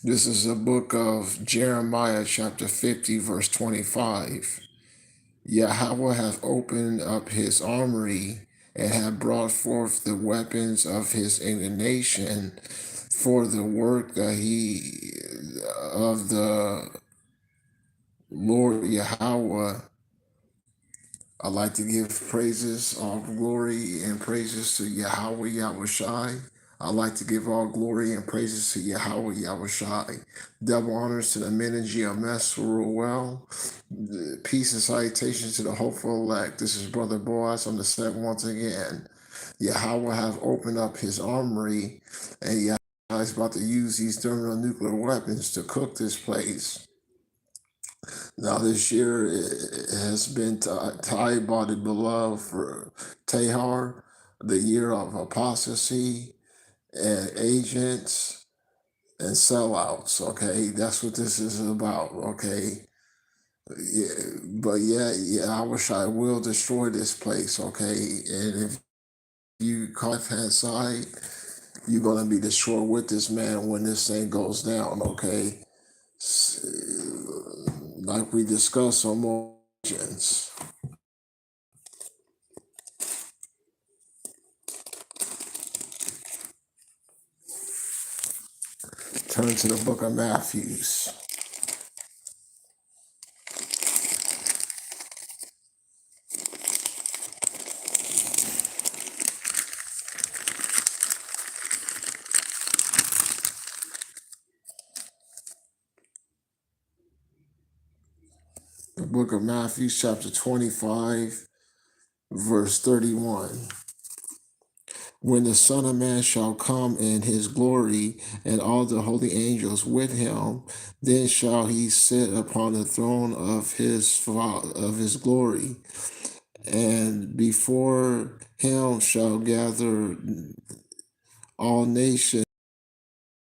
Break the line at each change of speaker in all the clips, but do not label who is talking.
This is the book of Jeremiah, chapter 50, verse 25. Yahweh hath opened up his armory and hath brought forth the weapons of his indignation for the work that he of the Lord Yahweh. I like to give praises, all glory and praises to Yahweh Yahushai. I like to give all glory and praises to Yahweh Yahushai. Double honors to the men in GMS who rule well. Peace and salutations to the hopeful elect. This is Brother Boaz on the set once again. Yahweh have opened up his armory, and Yahweh is about to use these thermonuclear weapons to cook this place. Now, this year has been tied by the beloved for Tahar, the year of apostasy and agents and sellouts. Okay, that's what this is about. Okay, I wish I will destroy this place. Okay, and if you call left hand side, you're gonna be destroyed with this man when this thing goes down. Okay, like we discussed on more agents. Turn to the book of Matthews. The book of Matthew, chapter 25, verse 31. When the Son of Man shall come in his glory, and all the holy angels with him, then shall he sit upon the throne of his glory, and before him shall gather all nations,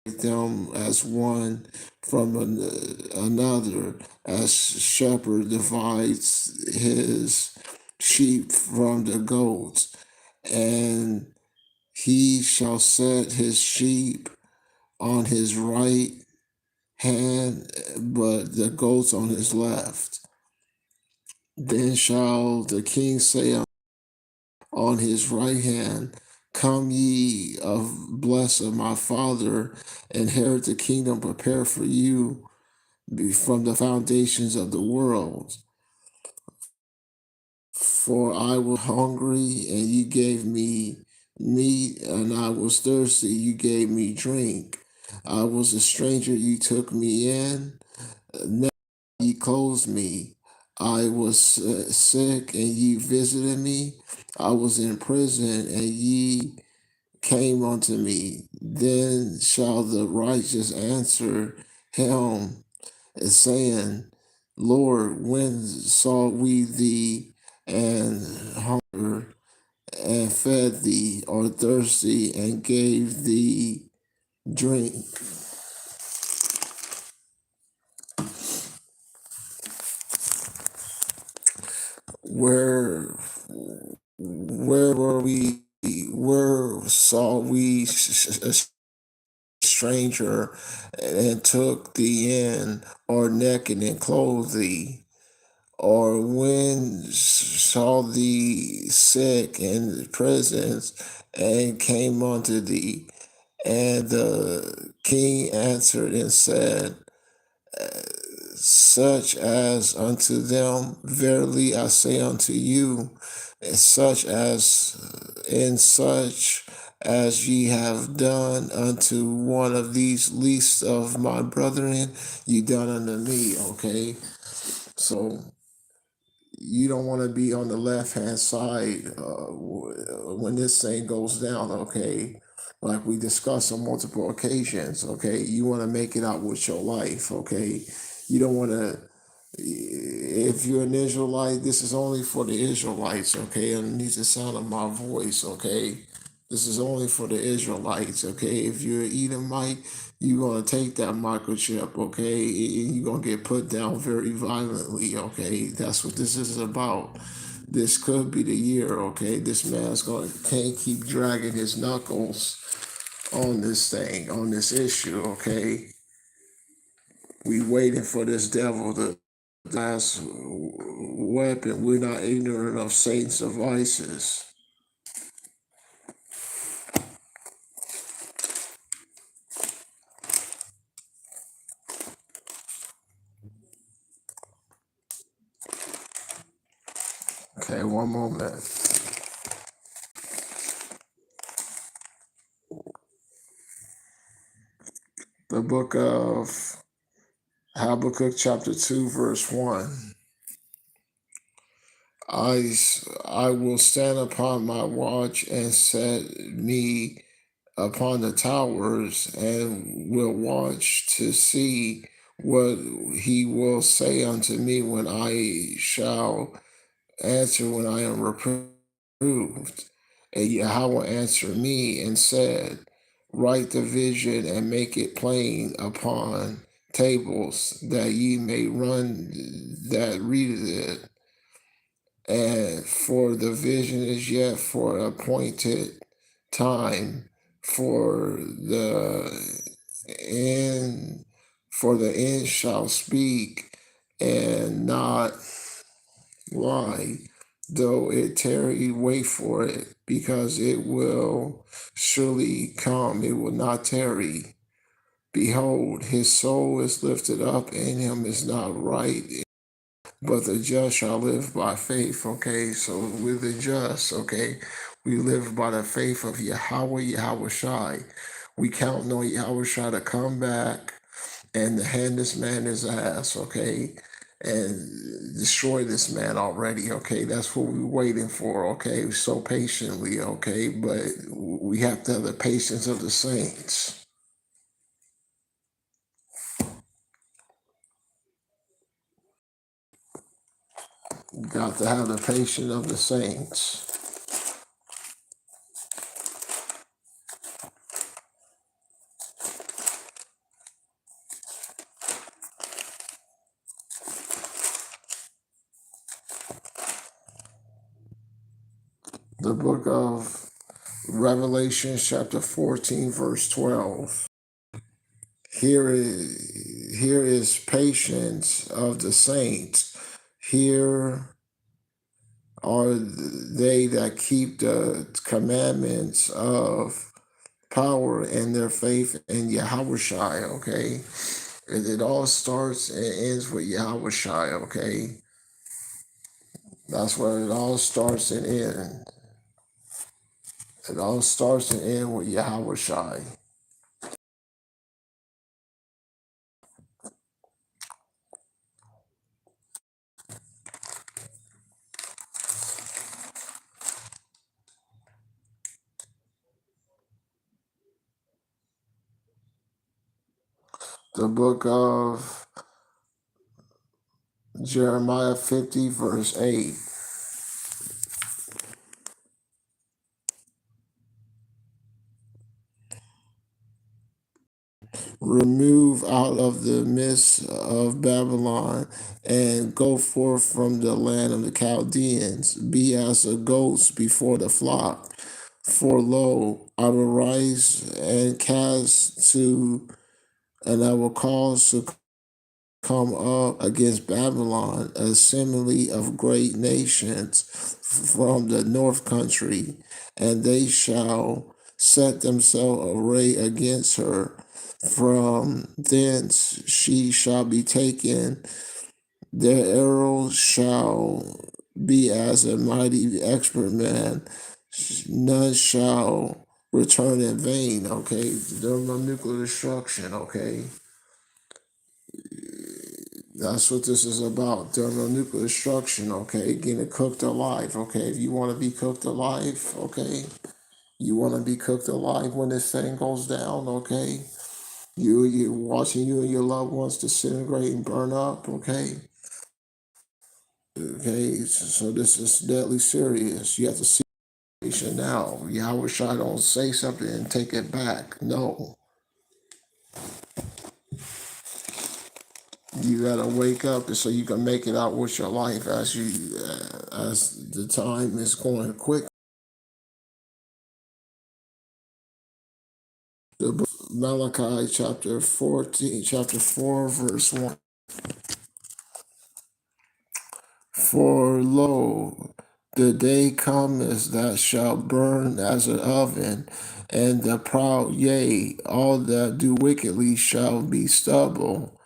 them as one from another, as shepherd divides his sheep from the goats, and he shall set his sheep on his right hand, but the goats on his left. Then shall the king say on his right hand, come ye of blessed of my father, inherit the kingdom prepared for you from the foundations of the world. For I was hungry, and you gave me meat, and I was thirsty, you gave me drink. I was a stranger, you took me in. Now ye clothed me. I was sick, and ye visited me. I was in prison, and ye came unto me. Then shall the righteous answer him, saying, Lord, when saw we thee and hunger and fed thee, or thirsty and gave thee drink? Where were we? Where saw we a stranger and took thee in, or naked and clothed thee? Or when saw thee sick in prisons and came unto thee? And the king answered and said, such as unto them, verily I say unto you, such as ye have done unto one of these least of my brethren, you done unto me. Okay, so you don't want to be on the left hand side when this thing goes down. Okay, like we discussed on multiple occasions. Okay, you want to make it out with your life. Okay, you don't want to. If you're an Israelite, this is only for the Israelites. Okay, underneath the sound of my voice. Okay, this is only for the Israelites. Okay, if you're an Edomite, you're gonna take that microchip. Okay, you're gonna get put down very violently. Okay, that's what this is about. This could be the year. Okay, this man's gonna can't keep dragging his knuckles on this thing, on this issue. Okay, We waiting for this devil to last weapon. We're not ignorant of Satan's devices. Okay, one moment. The book of Habakkuk, chapter 2, verse 1. I will stand upon my watch and set me upon the towers and will watch to see what he will say unto me when I shall answer when I am reproved. And Yahweh answered me and said, write the vision and make it plain upon tables, that ye may run that readeth it. And for the vision is yet for appointed time, for end for the end shall speak and not lie, though it tarry, wait for it, because it will surely come, it will not tarry. Behold, his soul is lifted up, in him is not right, but the just shall live by faith. Okay, so with the just, okay, we live by the faith of Yahweh Shai. We count on Yahweh Shai to come back and to hand this man his ass, okay, and destroy this man already, okay. That's what we're waiting for, okay, so patiently, okay, but we have to have the patience of the saints. Got to have the patience of the saints. The book of Revelation, chapter 14, verse 12. Here is patience of the saints. Here are they that keep the commandments of power and their faith in Yahweh Shai, okay? It all starts and ends with Yahweh Shai, okay? That's where it all starts and ends. It all starts and ends with Yahweh Shai. The book of Jeremiah 50, verse 8. Remove out of the midst of Babylon and go forth from the land of the Chaldeans. Be as the goats before the flock. For lo, I will rise and cast to, and I will cause to come up against Babylon, a assembly of great nations from the north country, and they shall set themselves array against her. From thence she shall be taken. Their arrows shall be as a mighty expert man. None shall return in vain. Okay, thermonuclear destruction. Okay, that's what this is about. Thermonuclear destruction. Okay, getting cooked alive. Okay, if you want to be cooked alive, okay, you want to be cooked alive when this thing goes down. Okay, you're watching you and your loved ones disintegrate and burn up. Okay. Okay, so this is deadly serious. You have to see it now. Yahweh Shai don't say something and take it back. No. You gotta wake up so you can make it out with your life as the time is going quick. The book of Malachi chapter 14, chapter 4, verse 1. For lo, the day cometh that shall burn as an oven, and the proud, yea, all that do wickedly shall be stubble.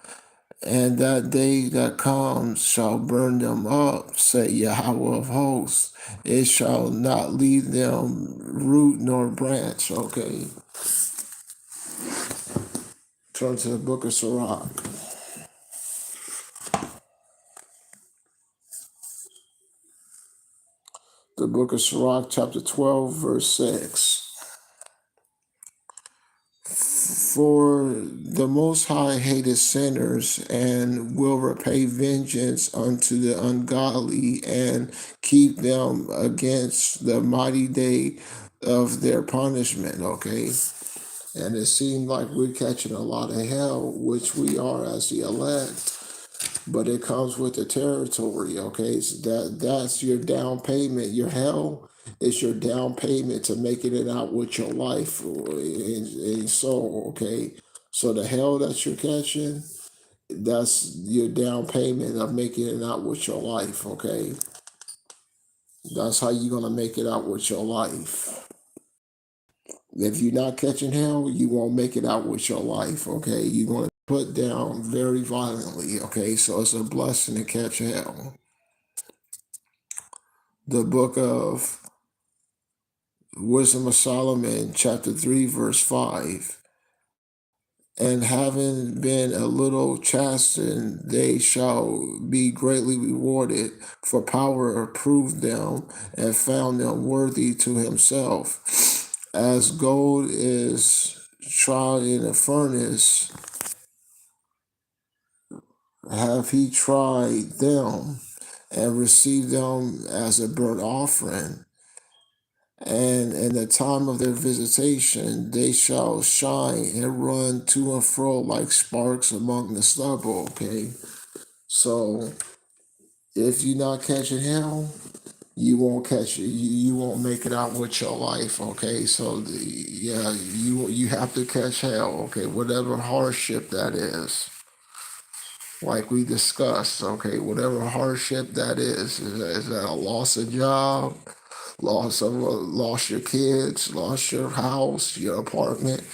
And that day that comes shall burn them up, say Yahweh of hosts. It shall not leave them root nor branch. Okay. Turn to the book of Sirach. The book of Sirach, chapter 12, verse 6. For the Most High hateth sinners, and will repay vengeance unto the ungodly, and keep them against the mighty day of their punishment. Okay. And it seemed like we're catching a lot of hell, which we are as the elect, but it comes with the territory. Okay. So that's your down payment. Your hell is your down payment to making it out with your life and soul. Okay. So the hell that you're catching, that's your down payment of making it out with your life. Okay. That's how you're gonna make it out with your life. If you're not catching hell, you won't make it out with your life. Okay. You're gonna put down very violently. Okay. So it's a blessing to catch hell. The book of Wisdom of Solomon, chapter 3, verse 5. And having been a little chastened, they shall be greatly rewarded, for power approved them and found them worthy to himself. As gold is tried in a furnace, have he tried them and received them as a burnt offering. And in the time of their visitation, they shall shine and run to and fro like sparks among the stubble. Okay. So if you're not catching hell, you won't catch it. You won't make it out with your life. Okay. So you have to catch hell. Okay. Whatever hardship that is, like we discussed. Okay. Whatever hardship that is that a loss of job? Lost your kids, lost your house, your apartment,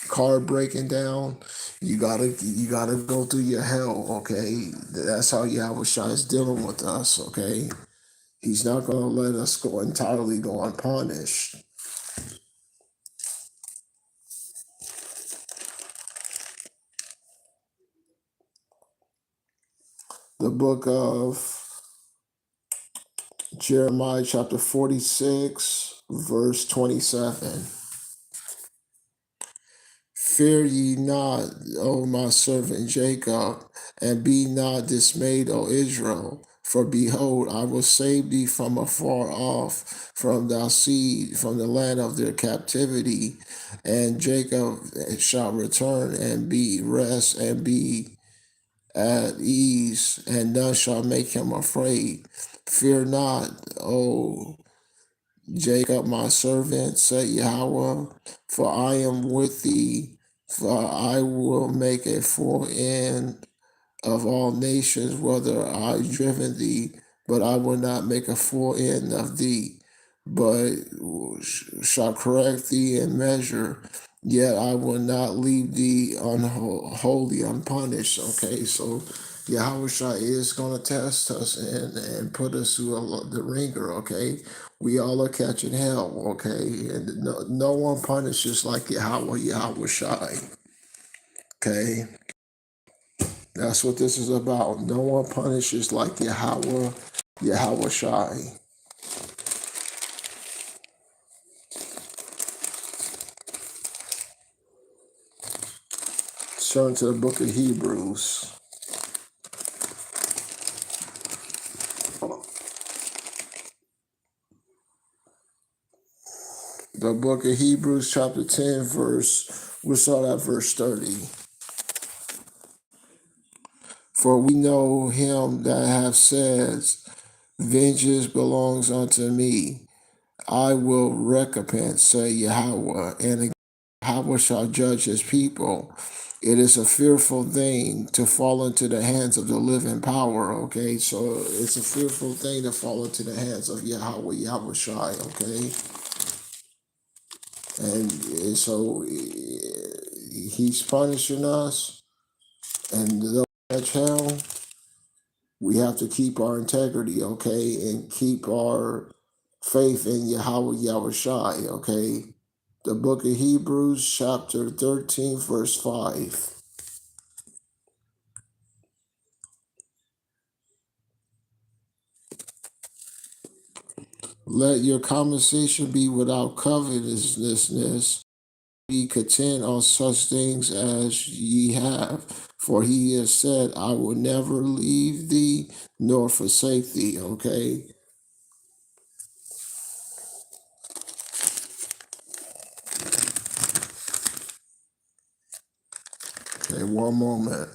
car breaking down. You gotta go through your hell, okay? That's how Yahweh Shai is dealing with us, okay? He's not gonna let us go entirely go unpunished. The book of Jeremiah, chapter 46, verse 27. Fear ye not, O my servant Jacob, and be not dismayed, O Israel. For behold, I will save thee from afar off, from thy seed, from the land of their captivity. And Jacob shall return and be rest and be at ease, and none shall make him afraid. Fear not, O Jacob, my servant, said Yahweh, for I am with thee, for I will make a full end of all nations, whether I driven thee, but I will not make a full end of thee, but shall correct thee in measure. Yet I will not leave thee wholly unpunished. Okay, so Yahweh Shai is going to test us and put us through the ringer. Okay, we all are catching hell. Okay, and no one punishes like Yahweh Shai. Okay. That's what this is about. No one punishes like Yahweh Shai. Turn to the book of Hebrews. The book of Hebrews, chapter 10, we'll start at verse 30. For we know him that hath said, vengeance belongs unto me. I will recompense, say Yahweh. And Yahweh shall judge his people. It is a fearful thing to fall into the hands of the living power, okay? So it's a fearful thing to fall into the hands of Yahweh Shai, okay? And so he's punishing us, and those that hell, we have to keep our integrity, okay? And keep our faith in Yahweh Shai, okay? The book of Hebrews, chapter 13, verse 5. Let your conversation be without covetousness. Be content on such things as ye have. For he has said, I will never leave thee nor forsake thee. Okay. Okay, one moment.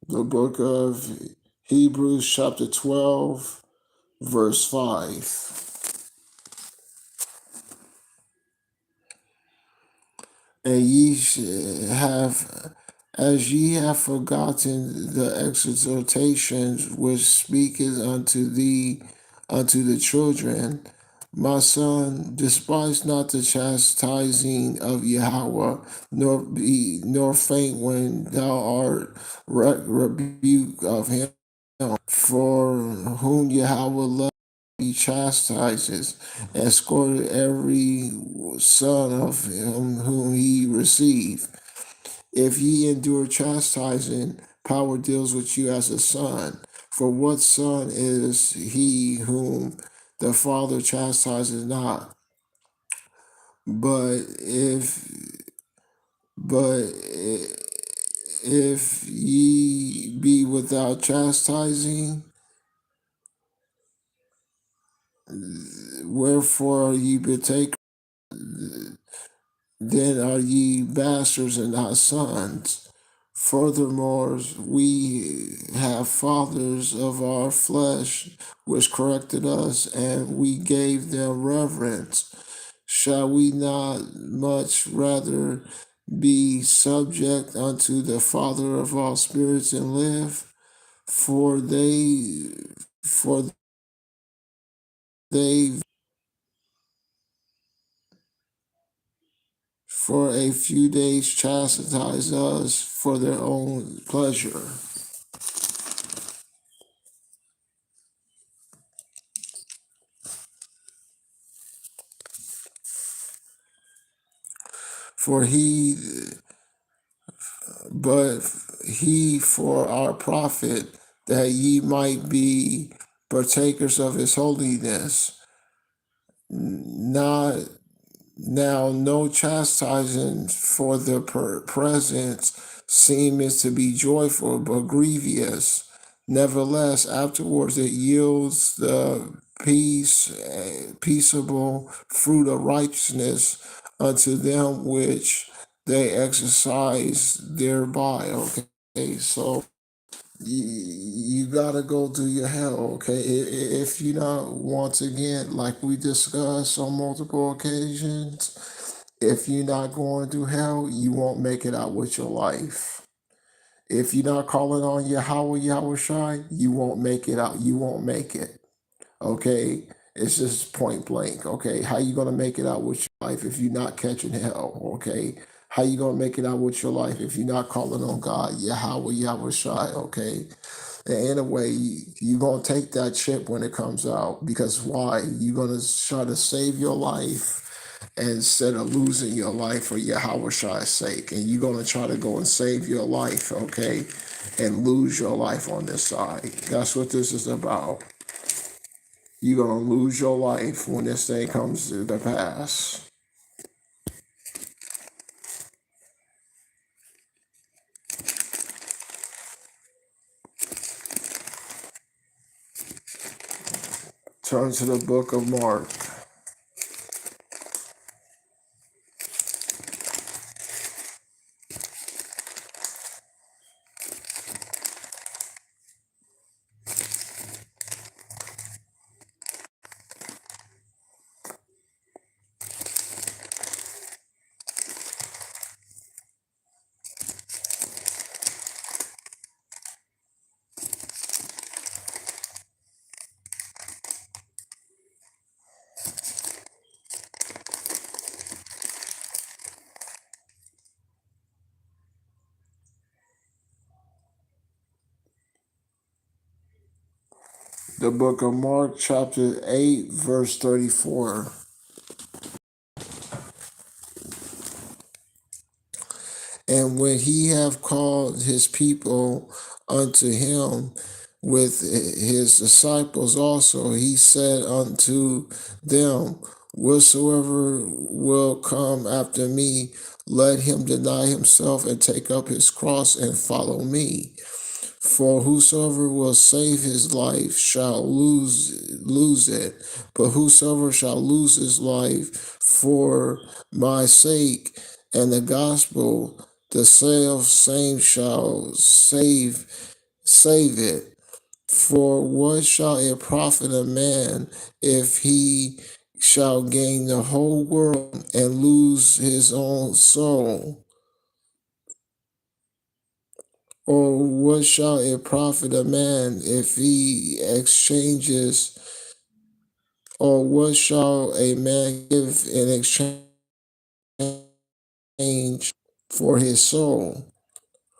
The book of Hebrews, chapter 12, verse 5. And have, as ye have forgotten the exhortations which speaketh unto the children, my son, despise not the chastising of Yahweh, nor faint when thou art rebuked of him. For whom Yahweh loves, he chastises, and scourges every son of him whom he receives. If ye endure chastising, power deals with you as a son. For what son is he whom the father chastises not? But if ye be without chastising, wherefore are ye partakers? Then are ye bastards and not sons. Furthermore, we have fathers of our flesh which corrected us, and we gave them reverence. Shall we not much rather be subject unto the Father of all spirits and live? For they for a few days chastise us for their own pleasure. For he, but he for our profit, that ye might be partakers of his holiness. Not now, no chastising for the present seemeth to be joyful, but grievous. Nevertheless, afterwards it yields the peaceable fruit of righteousness unto them which they exercise thereby. Okay, so you gotta go through your hell, okay? If you not, once again, like we discussed on multiple occasions, if you're not going through hell, you won't make it out with your life. If you're not calling on Yahweh Shai, you won't make it out. You won't make it. Okay? It's just point blank. Okay? How you gonna make it out with your life if you're not catching hell? Okay? How you gonna make it out with your life if you're not calling on God, Yahweh Shai? Okay? And in a way, you're gonna take that chip when it comes out, because why? You're gonna try to save your life instead of losing your life for Yahweh Shai's sake. And you're gonna try to go and save your life, okay? And lose your life on this side. That's what this is about. You're gonna lose your life when this thing comes to the pass. Turn to the book of Mark. The book of Mark, chapter 8, verse 34. And when he have called his people unto him with his disciples also, he said unto them, whatsoever will come after me, let him deny himself and take up his cross and follow me. For whosoever will save his life shall lose it, but whosoever shall lose his life for my sake and the gospel, the self same shall save it. For what shall it profit a man if he shall gain the whole world and lose his own soul? Or what shall it profit a man if he exchanges, or what shall a man give in exchange for his soul?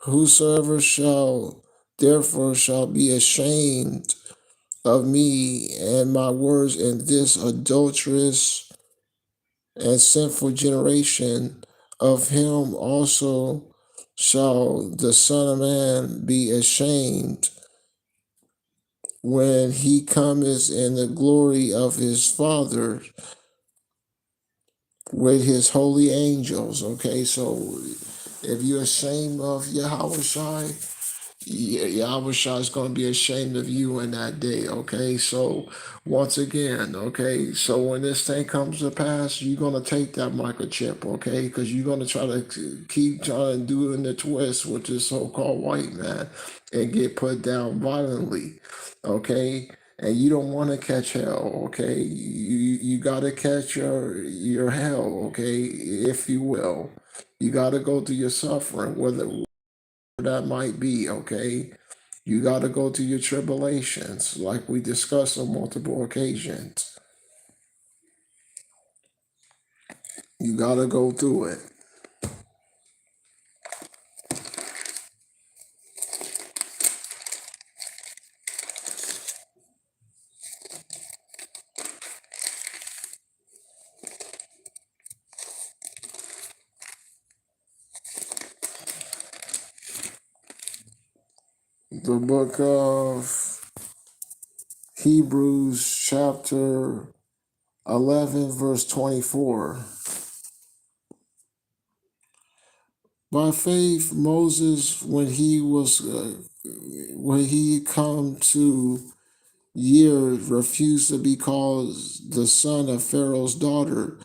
Whosoever shall therefore shall be ashamed of me and my words in this adulterous and sinful generation, of him also shall the Son of Man be ashamed when he cometh in the glory of his Father with his holy angels. Okay, so if you're ashamed of Yahweh, Yahweh is going to be ashamed of you in that day, okay? So, once again, okay, so when this thing comes to pass, you're going to take that microchip, okay? Because you're going to try to keep trying to do in the twist with this so called white man and get put down violently, okay? And you don't want to catch hell, okay? You got to catch your hell, okay? If you will. You got to go through your suffering, whether that might be, okay? You got to go through your tribulations, like we discussed on multiple occasions. You got to go through it. The book of Hebrews, chapter 11, verse 24. By faith, Moses, when he come to years, refused to be called the son of Pharaoh's daughter,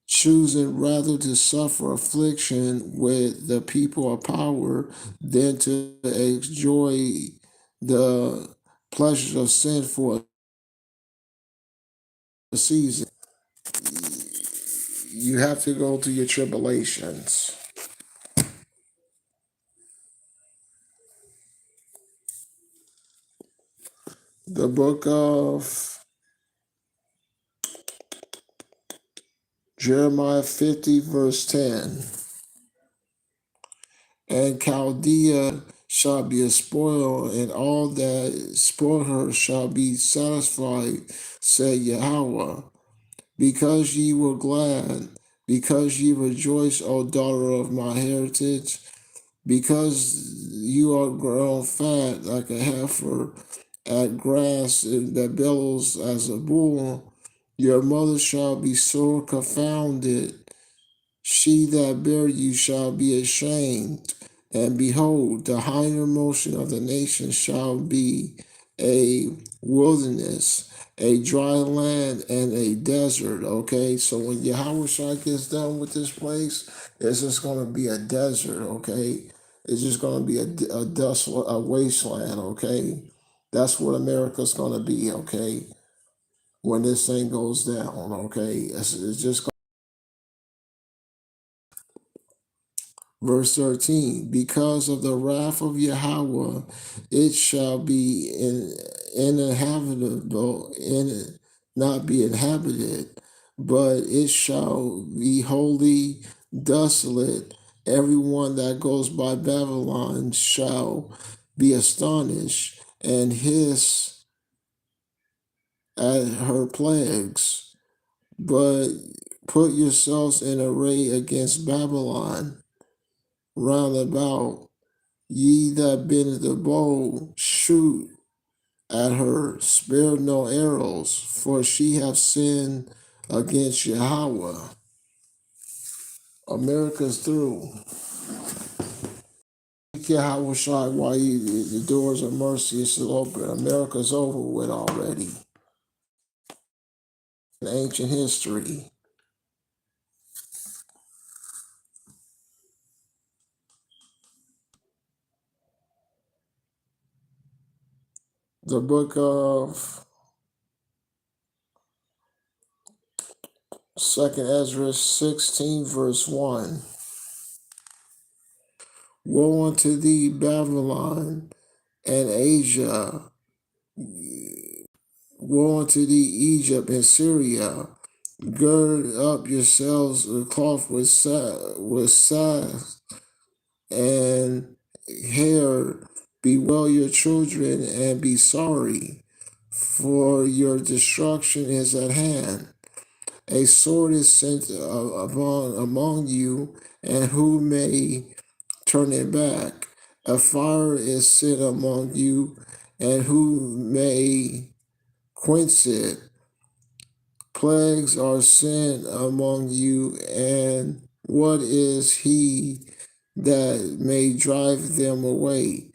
choosing rather to suffer affliction with the people of power than to enjoy the pleasures of sin for a season. You have to go through your tribulations. The book of Jeremiah 50, verse 10. And Chaldea shall be a spoil, and all that spoil her shall be satisfied, said Yahweh. Because ye were glad, because ye rejoice, O daughter of my heritage, because you are grown fat like a heifer at grass that bellows as a bull, your mother shall be sore confounded. She that bare you shall be ashamed. And behold, the higher motion of the nations shall be a wilderness, a dry land, and a desert. Okay, so when Yahweh Shai gets done with this place, it's just going to be a desert. Okay, it's just going to be a desolate, a wasteland. Okay, that's what America's going to be. Okay, when this thing goes down. Okay, it's just. Verse 13, because of the wrath of Yahweh, it shall be not be inhabited, but it shall be wholly desolate. Everyone that goes by Babylon shall be astonished, and hiss at her plagues, but put yourselves in array against Babylon round about. Ye that bend the bow, shoot at her, spare no arrows, for she hath sinned against Yahweh. America's through. Yahweh Shai, why the doors of mercy is still open. America's over with already. In ancient history. The book of 2nd Ezra 16, verse 1. Woe unto thee, Babylon and Asia. Woe unto thee, Egypt and Syria. Gird up yourselves with cloth with sash and hair. Bewail your children and be sorry, for your destruction is at hand. A sword is sent among you, and who may turn it back? A fire is sent among you, and who may quench it? Plagues are sent among you, and what is he that may drive them away?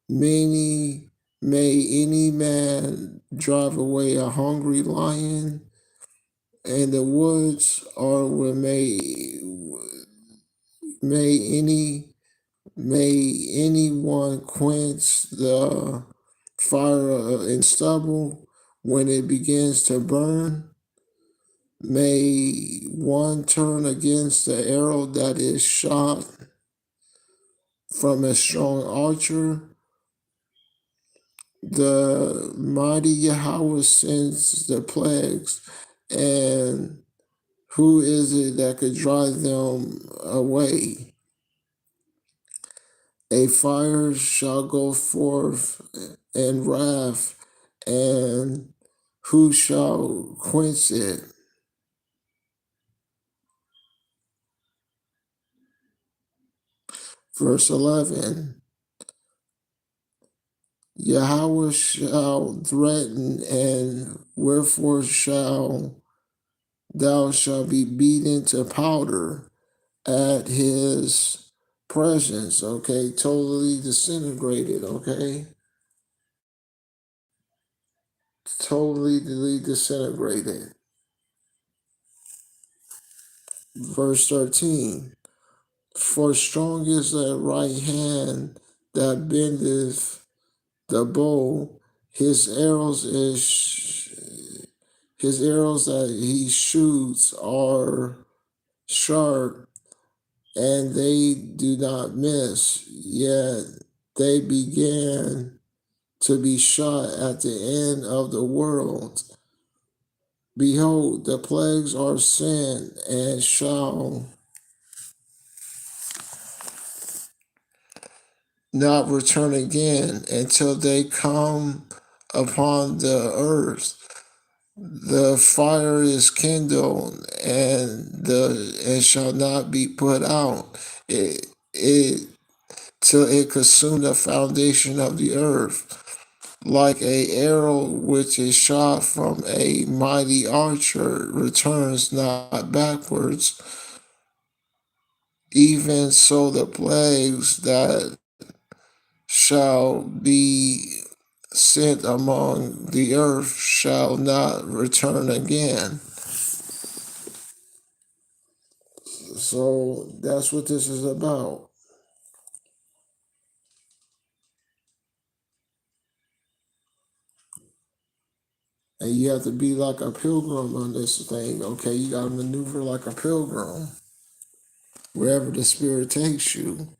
May any man drive away a hungry lion, and the woods, or may anyone quench the fire in stubble when it begins to burn? May one turn against the arrow that is shot from a strong archer? The mighty Yahweh sends the plagues, and who is it that could drive them away? A fire shall go forth and wrath, and who shall quench it? Verse 11. Yahweh shall threaten, and wherefore thou shalt be beaten to powder at his presence, okay? Totally disintegrated, okay? Totally disintegrated. Verse 13. For strong is the right hand that bendeth the bow, his arrows that he shoots are sharp, and they do not miss, yet they began to be shot at the end of the world. Behold, the plagues are sent, and shall not return again until they come upon the earth. The fire is kindled, and shall not be put out. It till it consume the foundation of the earth. Like a arrow which is shot from a mighty archer returns not backwards, even so the plagues that shall be sent among the earth shall not return again. So that's what this is about. And you have to be like a pilgrim on this thing, okay? You got to maneuver like a pilgrim wherever the Spirit takes you.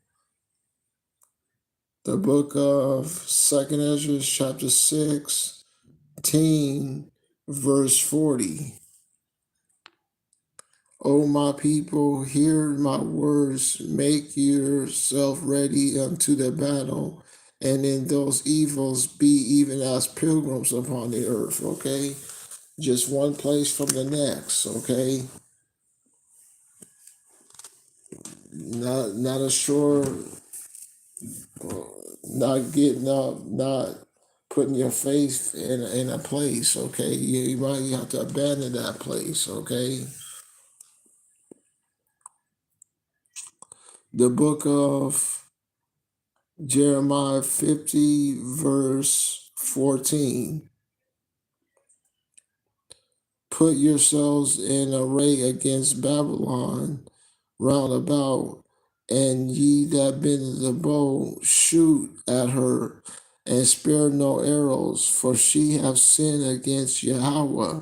The book of 2nd Ezra, chapter 16, verse 40. O my people, hear my words, make yourself ready unto the battle, and in those evils be even as pilgrims upon the earth, okay? just one place from the next, okay? Not a sure, not getting up, not putting your faith in a place, okay? You might have to abandon that place, okay? The book of Jeremiah 50, verse 14. Put yourselves in array against Babylon round about, and ye that bend the bow, shoot at her, and spare no arrows, for she hath sinned against Yahweh.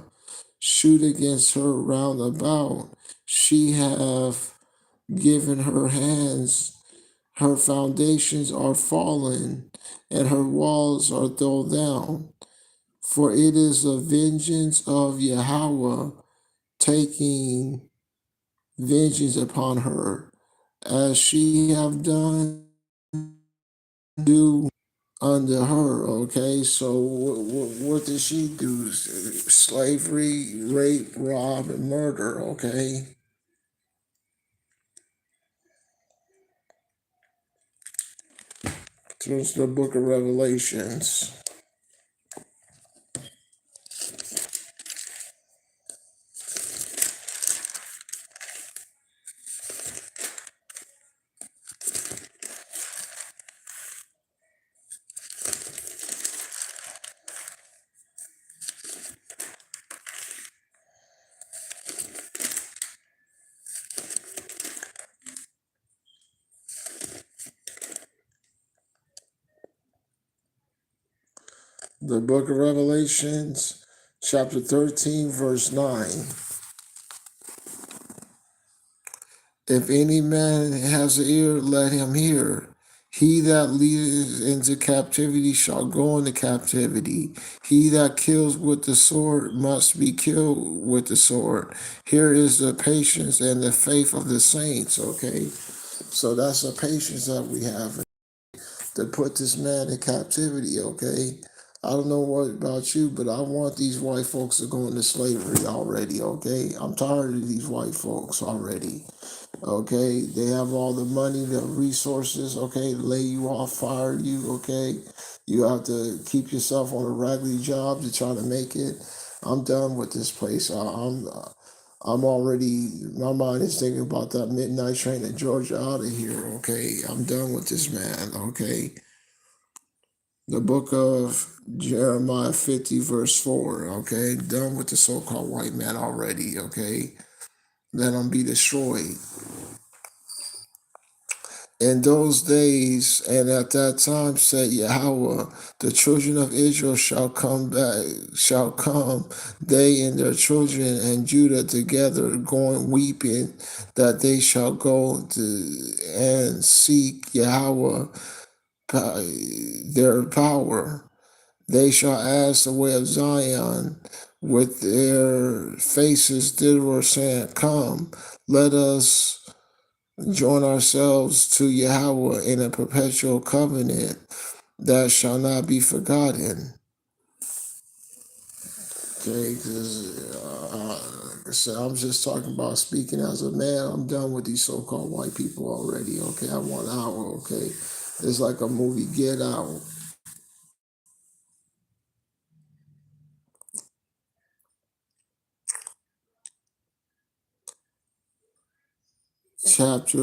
Shoot against her round about. She hath given her hands, her foundations are fallen, and her walls are thrown down. For it is the vengeance of Yahweh taking vengeance upon her, as she have done do unto her. Okay, so what did she do? Slavery, rape, rob, and murder. Okay. So it's the book of Revelations. The book of Revelations, chapter 13, verse 9. If any man has an ear, let him hear. He that leadeth into captivity shall go into captivity. He that kills with the sword must be killed with the sword. Here is the patience and the faith of the saints. Okay, so that's the patience that we have to put this man in captivity. Okay, I don't know what about you, but I want these white folks to go into slavery already. Okay, I'm tired of these white folks already. Okay, they have all the money, the resources. Okay, lay you off, fire you. Okay, you have to keep yourself on a raggedy job to try to make it. I'm done with this place. I'm already, my mind is thinking about that midnight train to Georgia out of here. Okay, I'm done with this man. Okay, the book of Jeremiah 50, verse 4. Okay, done with the so-called white man already. Okay, let him be destroyed. In those days and at that time, said Yahweh, the children of Israel shall come back, shall come, they and their children and Judah together, going weeping, that they shall go to and seek Yahweh, their power. They shall ask the way of Zion with their faces thither, saying, Come, let us join ourselves to Yahweh in a perpetual covenant that shall not be forgotten. Okay, because like I said, I'm just talking about speaking as a man. I'm done with these so-called white people already. Okay, I want out. Okay, it's like a movie, Get Out. Chapter,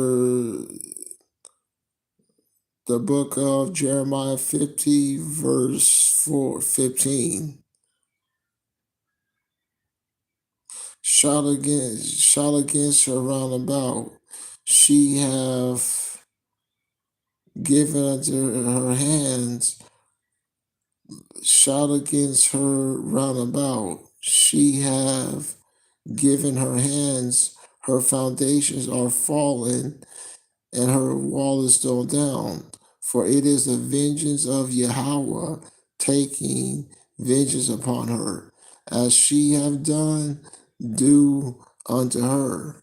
the book of Jeremiah 50, verse 15. Shout against her round about. She have given unto her hands, shout against her round about. She have given her hands, her foundations are fallen, and her wall is thrown down. For it is the vengeance of Yahweh taking vengeance upon her, as she have done, do unto her.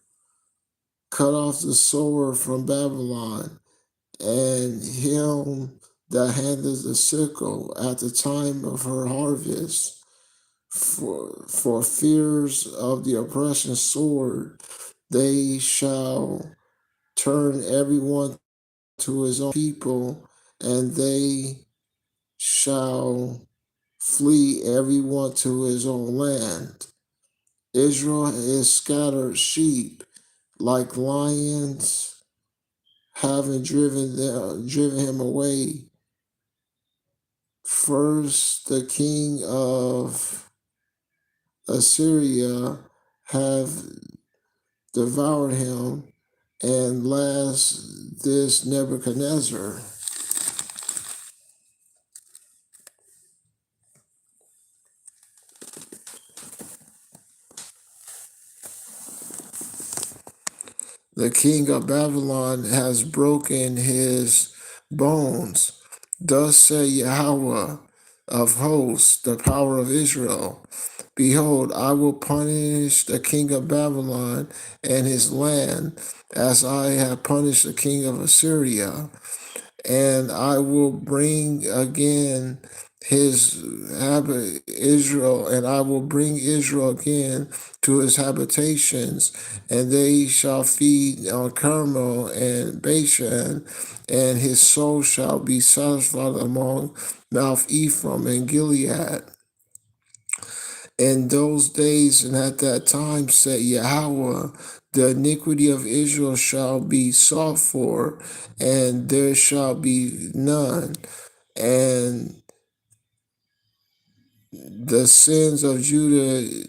Cut off the sword from Babylon, and him that handles the sickle at the time of her harvest. for fears of the oppression sword, they shall turn everyone to his own people, and they shall flee everyone to his own land. Israel is scattered sheep, like lions, having driven him away. First, the king of Assyria have devoured him, and last this Nebuchadnezzar. The king of Babylon has broken his bones. Thus say Yahweh of hosts, the power of Israel. Behold, I will punish the king of Babylon and his land as I have punished the king of Assyria, and I will bring again his Israel, and I will bring Israel again to his habitations, and they shall feed on Carmel and Bashan, and his soul shall be satisfied among Mount Ephraim and Gilead. In those days and at that time, said Yahweh, the iniquity of Israel shall be sought for, and there shall be none. And the sins of Judah,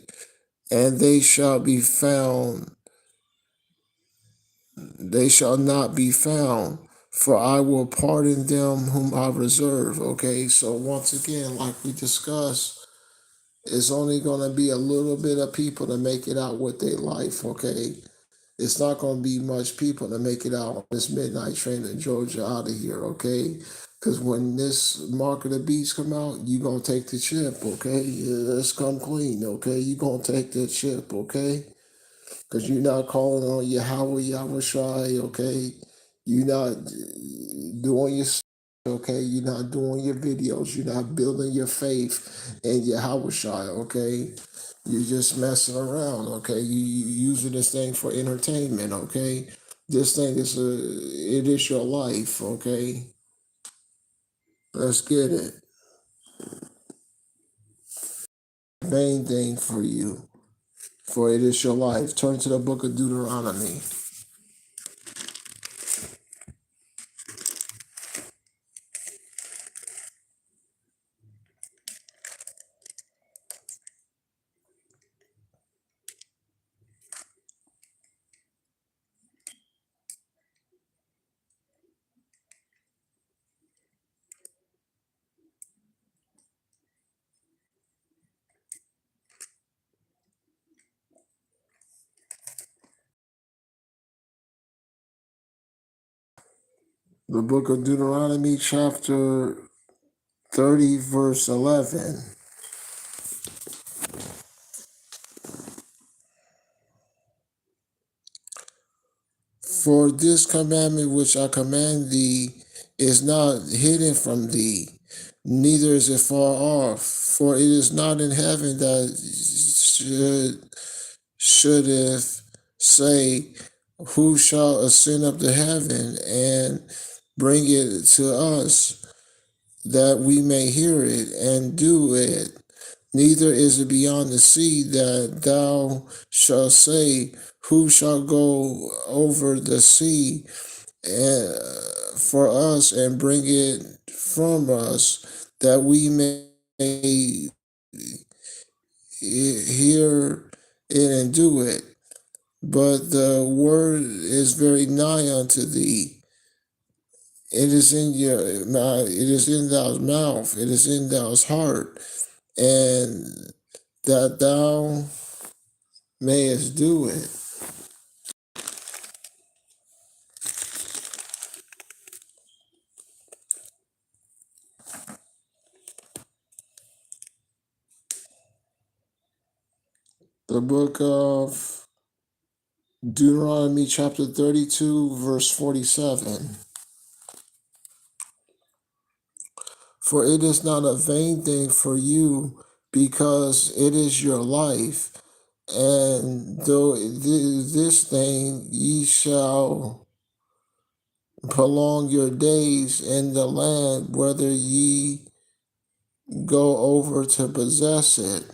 and they shall be found, they shall not be found, for I will pardon them whom I reserve. Okay, so once again, like we discussed, it's only going to be a little bit of people to make it out with their life, okay? It's not going to be much people to make it out on this midnight train to Georgia out of here, okay? Because when this Mark of the Beast come out, you going to take the chip, okay? Let's come clean, okay? You going to take the chip, okay? Because you're not calling on Yahweh, Yahweh Shai, okay? You're not doing your stuff, okay? You're not doing your videos. You're not building your faith in Yahweh Shai, okay? You're just messing around, okay? You using this thing for entertainment, okay? This thing it is your life, okay? Let's get it. Main thing for you, for it is your life. Turn to the book of Deuteronomy. The book of Deuteronomy, chapter 30, verse 11. For this commandment which I command thee is not hidden from thee, neither is it far off. For it is not in heaven that shouldeth say, who shall ascend up to heaven and bring it to us, that we may hear it and do it. Neither is it beyond the sea that thou shalt say, who shall go over the sea for us and bring it from us, that we may hear it and do it. But the word is very nigh unto thee. It is in your mouth, it is in thou's mouth, it is in thou's heart, and that thou mayest do it. The book of Deuteronomy, chapter 32, verse 47. For it is not a vain thing for you because it is your life. And though this thing ye shall prolong your days in the land, whether ye go over to possess it,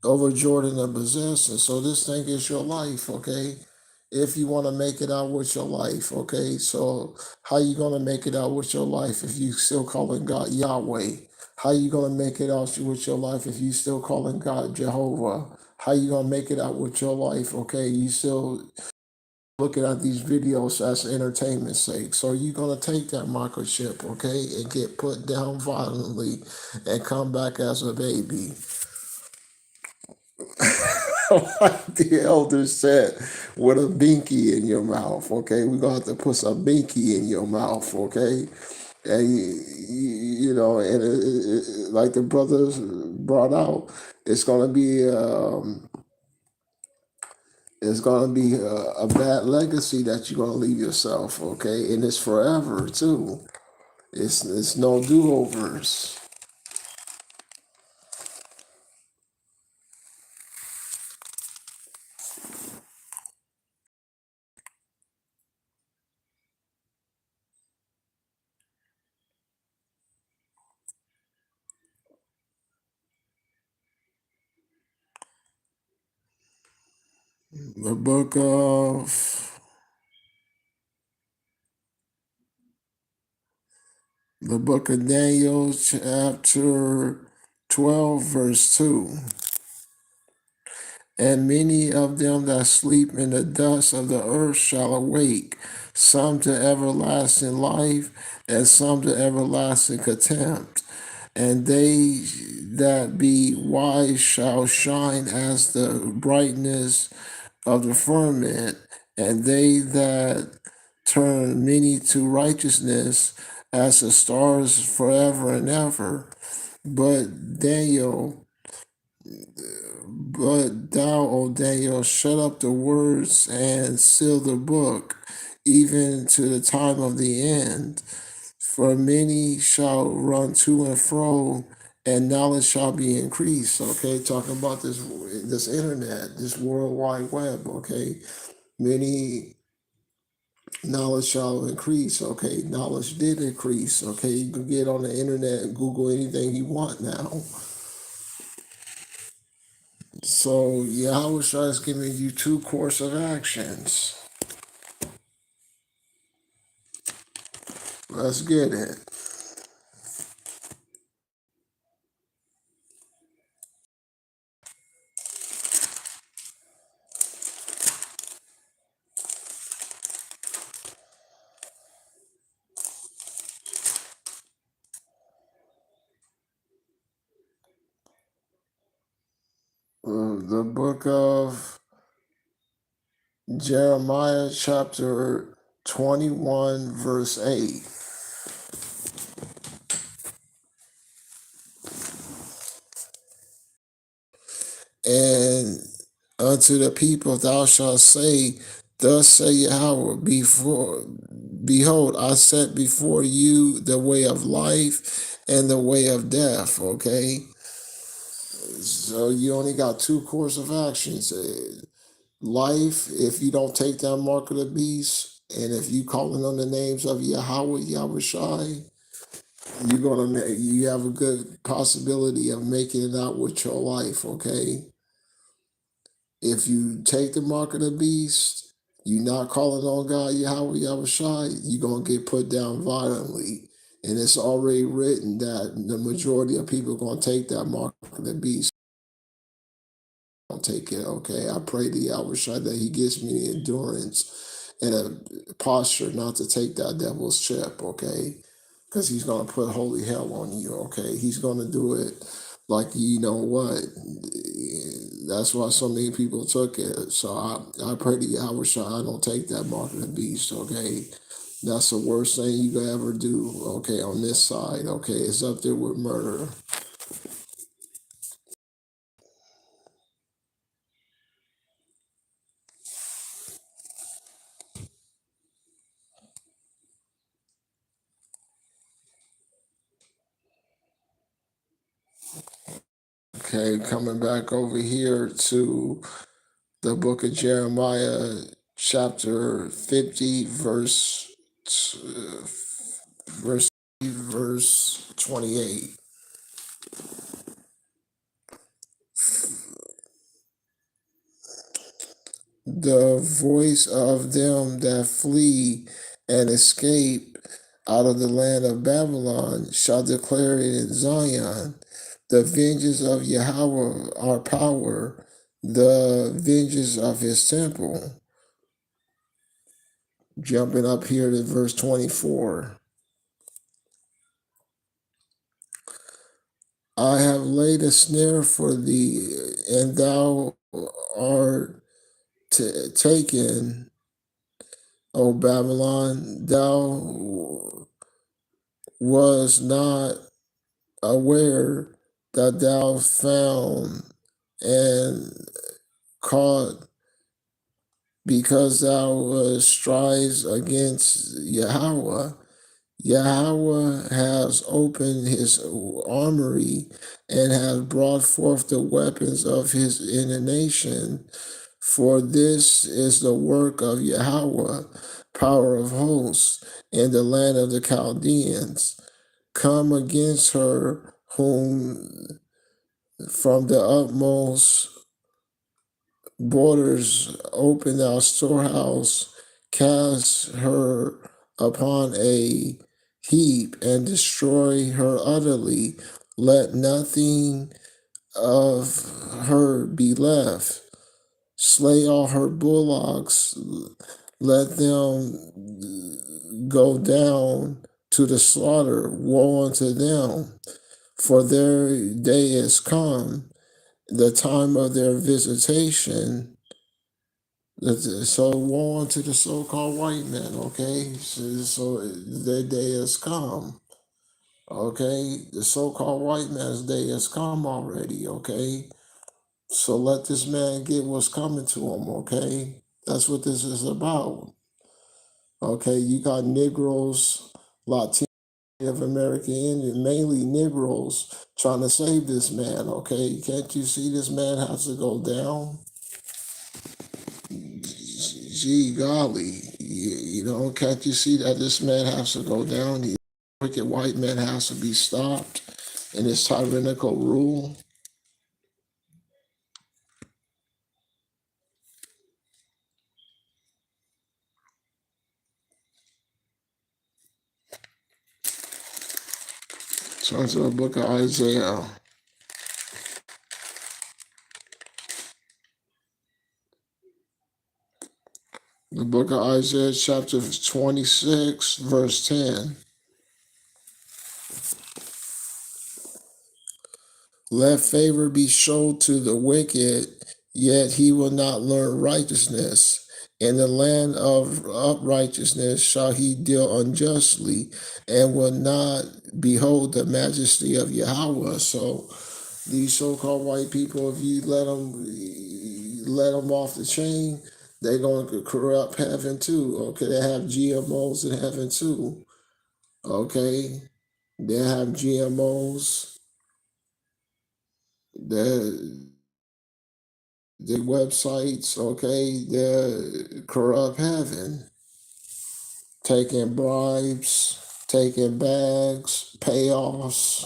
over Jordan to possess it. So this thing is your life, okay? If you want to make it out with your life, okay? So how you gonna make it out with your life if you still calling God Yahweh? How you gonna make it out with your life if you still calling God Jehovah? How you gonna make it out with your life, okay? You still looking at these videos as entertainment sake. So you're gonna take that microchip, okay, and get put down violently and come back as a baby. Like the elder said, with a binky in your mouth, okay? We're gonna have to put some binky in your mouth, okay? And and like the brothers brought out, it's gonna be a bad legacy that you're gonna leave yourself, okay? And it's forever too. It's no do overs. The book of the book of Daniel, chapter 12, verse 2. And many of them that sleep in the dust of the earth shall awake, some to everlasting life, and some to everlasting contempt. And they that be wise shall shine as the brightness of the firmament, and they that turn many to righteousness as the stars forever and ever. But Daniel, but thou, O Daniel, shut up the words and seal the book, even to the time of the end. For many shall run to and fro, and knowledge shall be increased. Okay, talking about this internet, this world wide web. Okay, many knowledge shall increase. Okay, knowledge did increase. Okay, you can get on the internet and Google anything you want now. So Yahweh Shai is giving you two course of actions. Let's get it. The book of Jeremiah, chapter 21, verse 8. And unto the people thou shalt say, thus say Yahweh, behold, I set before you the way of life and the way of death. Okay, so you only got two course of actions. Life, if you don't take that mark of the beast, and if you calling on the names of Yahweh, Yahweh Shai, you have a good possibility of making it out with your life. Okay, if you take the mark of the beast, you not calling on God Yahweh Yahushai, you're gonna get put down violently. And it's already written that the majority of people are gonna take that mark of the beast. Don't take it, okay? I pray to Yahushai that he gives me the endurance and a posture not to take that devil's chip, okay? Because he's gonna put holy hell on you, okay? He's gonna do it like you know what. That's why so many people took it. So I pray to Yahweh I don't take that mark of the beast, okay? That's the worst thing you could ever do, okay, on this side, okay? It's up there with murder. Okay, coming back over here to the book of Jeremiah, chapter 50, verse, verse 28. The voice of them that flee and escape out of the land of Babylon shall declare it in Zion. The vengeance of Yahweh our power, the vengeance of his temple. Jumping up here to verse 24. I have laid a snare for thee, and thou art taken, O Babylon. Thou was not aware that thou found and caught, because thou strives against Yahweh. Yahweh has opened his armory and has brought forth the weapons of his indignation. For this is the work of Yahweh, power of hosts, in the land of the Chaldeans. Come against her, whom from the utmost borders open thou storehouse, cast her upon a heap and destroy her utterly. Let nothing of her be left. Slay all her bullocks, let them go down to the slaughter. Woe unto them, for their day is come, the time of their visitation. So woe unto the so-called white men, okay? So their day has come, okay? The so-called white man's day has come already, okay? So let this man get what's coming to him, okay? That's what this is about. Okay, you got Negroes, Latino, Native American Indian, mainly Negroes, trying to save this man, okay? Can't you see this man has to go down? Gee golly, can't you see that this man has to go down? The wicked white man has to be stopped in his tyrannical rule. Turn to the book of Isaiah. The book of Isaiah, chapter 26, verse 10. Let favor be shown to the wicked, yet he will not learn righteousness. In the land of uprightness shall he deal unjustly, and will not behold the majesty of Yahweh. So these so-called white people, if you let them off the chain, they're going to corrupt heaven too. Okay, they have GMOs in heaven too. Okay, they have GMOs. The websites, okay, they corrupt heaven, taking bribes, taking bags, payoffs.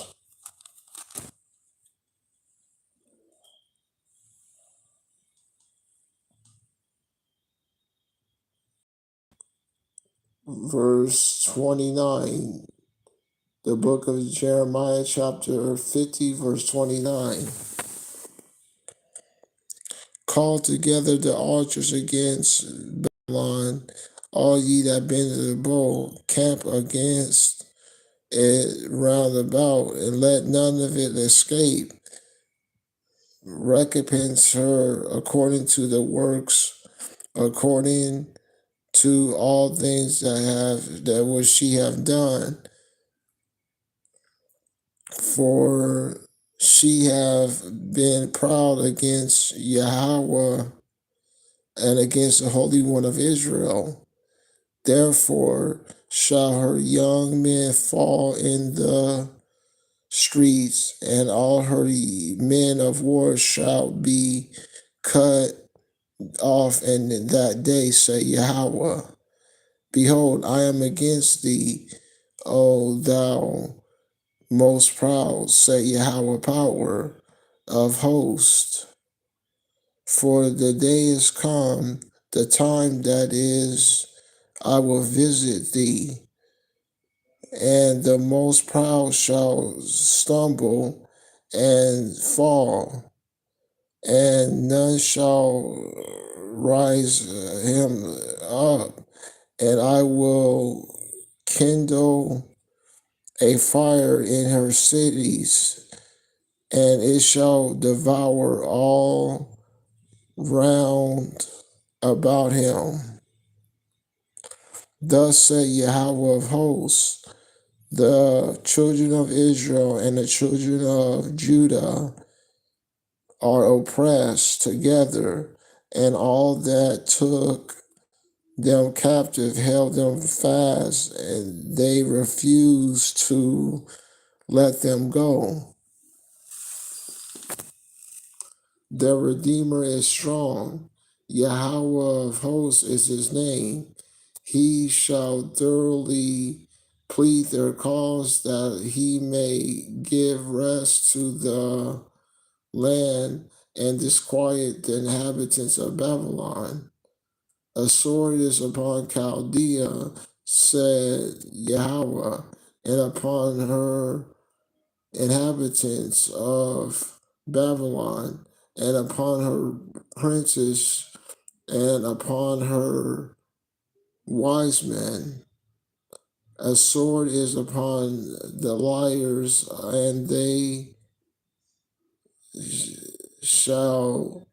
Verse 29, the book of Jeremiah, chapter 50, verse 29. Call together the archers against Babylon, all ye that bend to the bow, camp against it round about, and let none of it escape. Recompense her according to the works, according to all things that which she have done. For she have been proud against Yahweh and against the Holy One of Israel. Therefore shall her young men fall in the streets, and all her men of war shall be cut off in that day, say Yahweh. Behold, I am against thee, O thou most proud, say Yahweh power of hosts. For the day is come, the time that is, I will visit thee, and the most proud shall stumble and fall, and none shall rise him up, and I will kindle a fire in her cities, and it shall devour all round about him. Thus said Yahweh of hosts, the children of Israel and the children of Judah are oppressed together, and all that took them captive held them fast, and they refused to let them go. The Redeemer is strong. Yahweh of hosts is his name. He shall thoroughly plead their cause, that he may give rest to the land and disquiet the inhabitants of Babylon. A sword is upon Chaldea, said Yahweh, and upon her inhabitants of Babylon, and upon her princes, and upon her wise men. A sword is upon the liars, and they shall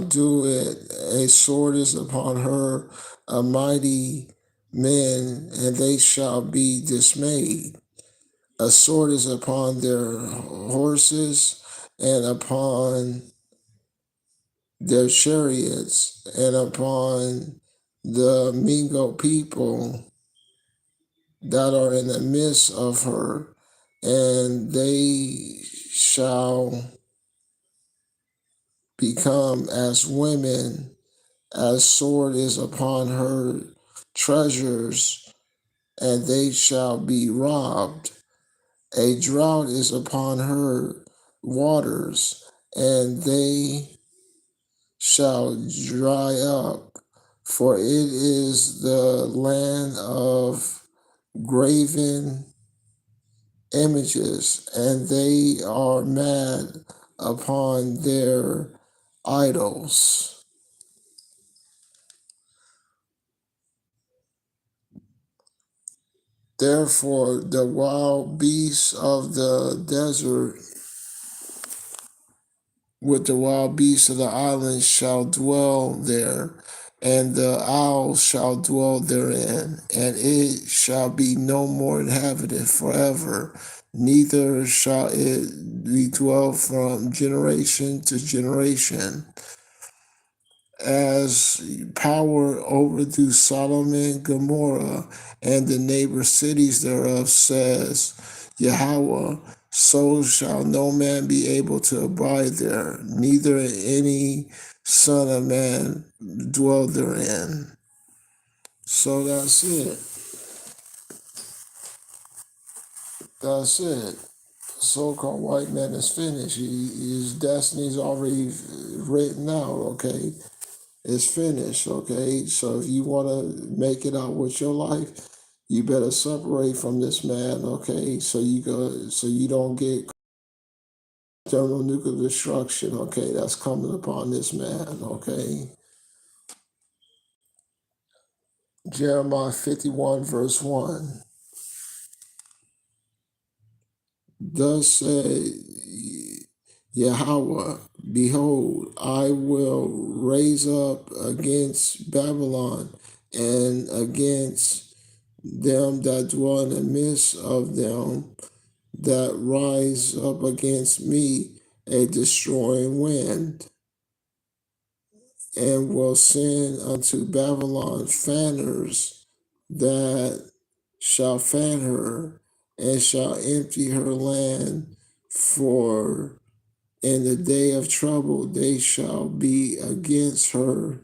do it. A sword is upon her, a mighty men, and they shall be dismayed. A sword is upon their horses, and upon their chariots, and upon the Mingo people that are in the midst of her, and they shall become as women, as sword is upon her treasures, and they shall be robbed. A drought is upon her waters, and they shall dry up, for it is the land of graven images, and they are mad upon their idols. Therefore, the wild beasts of the desert with the wild beasts of the islands shall dwell there, and the owls shall dwell therein, and it shall be no more inhabited forever, neither shall it be dwelt from generation to generation. As power overthrew Sodom and Gomorrah and the neighbor cities thereof, says Yahweh, so shall no man be able to abide there, neither any son of man dwell therein. So that's it. That's it. The so-called white man is finished. His destiny's already written out, okay? It's finished, okay? So if you want to make it out with your life, you better separate from this man, okay? So you don't get thermonuclear destruction, okay? That's coming upon this man, okay? Jeremiah 51 verse 1. Thus said Yahweh, behold, I will raise up against Babylon and against them that dwell in the midst of them that rise up against me a destroying wind. and will send unto Babylon fanners that shall fan her, and shall empty her land. For in the day of trouble they shall be against her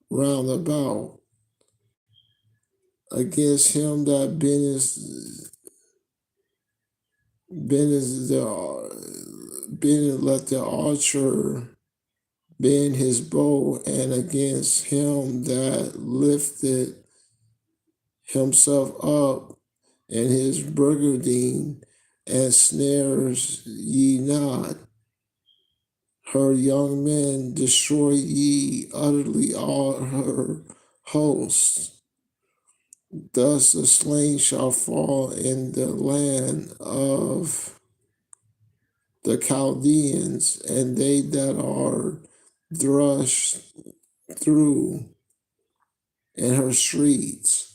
round about, against him that let the archer bend his bow, and against him that lifted himself up in his brigandine, and snares ye not. Her young men destroy ye utterly all her hosts. Thus the slain shall fall in the land of the Chaldeans, and they that are thrust through in her streets.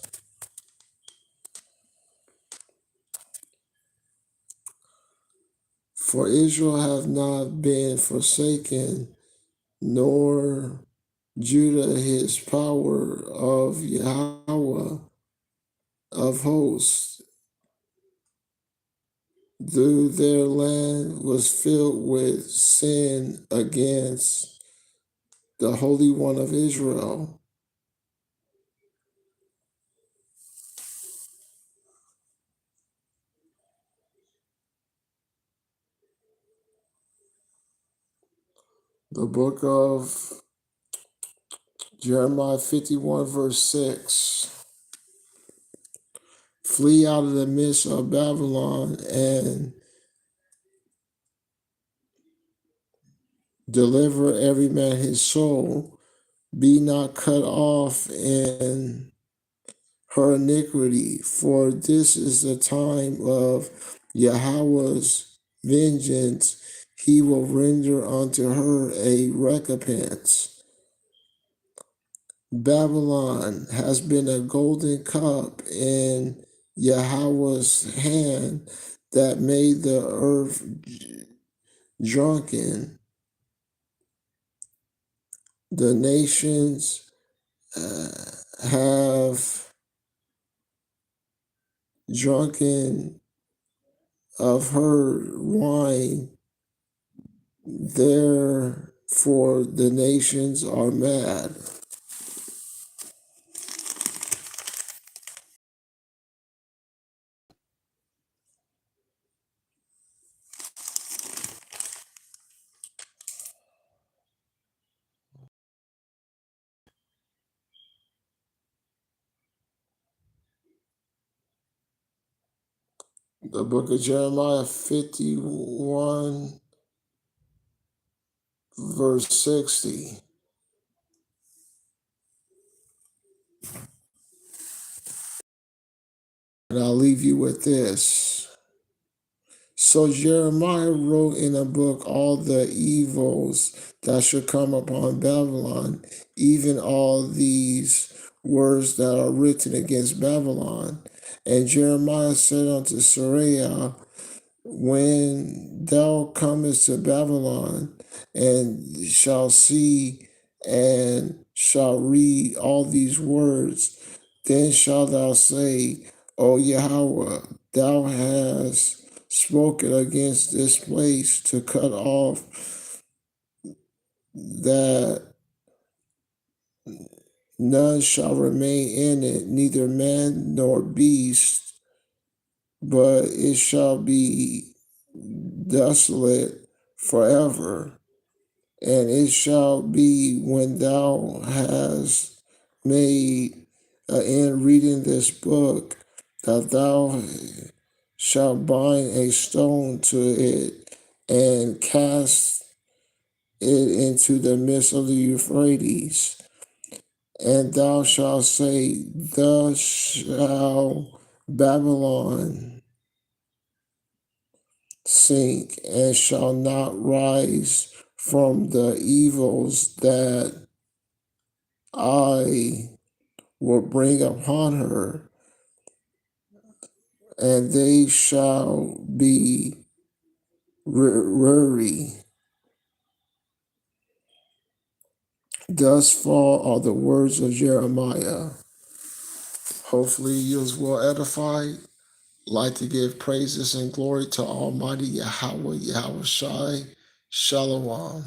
For Israel hath not been forsaken, nor Judah his power of Yahweh of hosts, though their land was filled with sin against the Holy One of Israel. The book of Jeremiah 51, verse 6. Flee out of the midst of Babylon and deliver every man his soul. Be not cut off in her iniquity, for this is the time of Yahweh's vengeance. He will render unto her a recompense. Babylon has been a golden cup in Yahweh's hand that made the earth drunken. The nations have drunken of her wine, therefore the nations are mad. The book of Jeremiah 51, verse 60. And I'll leave you with this. So Jeremiah wrote in a book all the evils that should come upon Babylon, even all these words that are written against Babylon. And Jeremiah said unto Sariah, when thou comest to Babylon, and shall see and shall read all these words, then shalt thou say, O Yahweh, thou hast spoken against this place to cut off, that none shall remain in it, neither man nor beast, but it shall be desolate forever. And it shall be when thou hast made an end reading this book, that thou shalt bind a stone to it and cast it into the midst of the Euphrates. And thou shalt say, thus shall Babylon sink, and shall not rise from the evils that I will bring upon her, and they shall be weary Thus far are the words of Jeremiah. Hopefully you was well edified. Like to give praises and glory to Almighty Yahweh, Yahweh Shai. Shalom.